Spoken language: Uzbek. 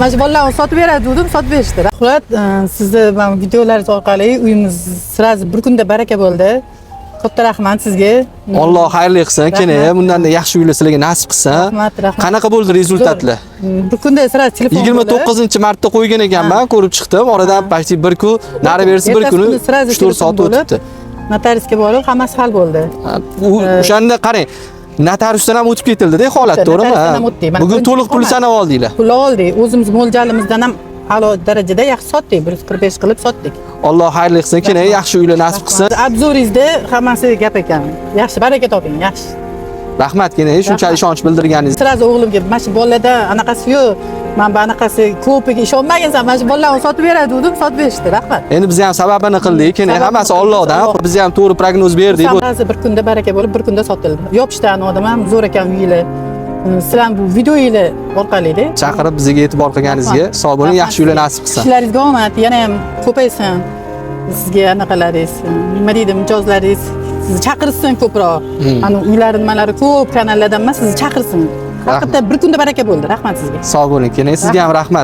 Mana shu bolalarni sotib beradi dedim, sotib berishdi. Rahmat, sizni mana videolaringiz orqali uyimiz sirasi bir kunda baraka bo'ldi. Katta rahmat sizga. Alloh xayrli qilsin. Keyin bundan yaxshi uylar sizlarga nasib qilsin. Rahmat, rahmat. Qanaqa bo'ldi rezultatlar? Bir kunda sirasi telefon 29-marta qo'ygan ekanman, ko'rib chiqdim. Oradan почти bir kun, nari berisi bir kuni 3-4 soat o'tibdi. Notariusga borib, hammasi hal bo'ldi. O'shanda qarang, notariusdan ham o'tib ketildi-da holat, to'g'rimi? Bugun to'liq pul sanab oldinglar. Pul oldik. O'zimiz mo'ljalimizdan ham a'lo darajada yaxshi sotdik. 145 qilib sotdik. Alloh xayrli qilsin. Keyin yaxshi uylar nasib qilsin. Obzoringizda hammasi gap ekan. Yaxshi, baraka toping, yaxshi. Rahmat, keyin shunchalik ishonch bildirganingiz. Sirasi o'g'limga mana shu bolalarda anaqasi yo'q. Men bu anaqasi ko'piga ishonmagansan, mana shu bolalarni sotib beradi dedim, sotib berishdi. Rahmat. Endi biz ham sababini qildik. Keyin hammasi Allohdan. Biz ham to'g'ri prognoz berdik. Hammasi bir kunda baraka bo'lib, bir kunda sotildi. Yopishdan odam ham zo'r ekan uyinglar. Sizlar bu videoyinglar orqali-da chaqirib bizga e'tibor qilganingizga sog' bo'ling, yaxshi uylar nasib qilsin. Ishlaringizga omad, yana ham ko'paysin. Sizga anaqalaringiz, nima deydi, mijozlaringiz sizni chaqirsin ko'proq. Ana uylar nimalari ko'p kanallardan emas, sizni chaqirsin. Haqiqatda bir kunda baraka bo'ldi. Rahmat sizga. Sog' bo'ling, keyin sizga ham rahmat.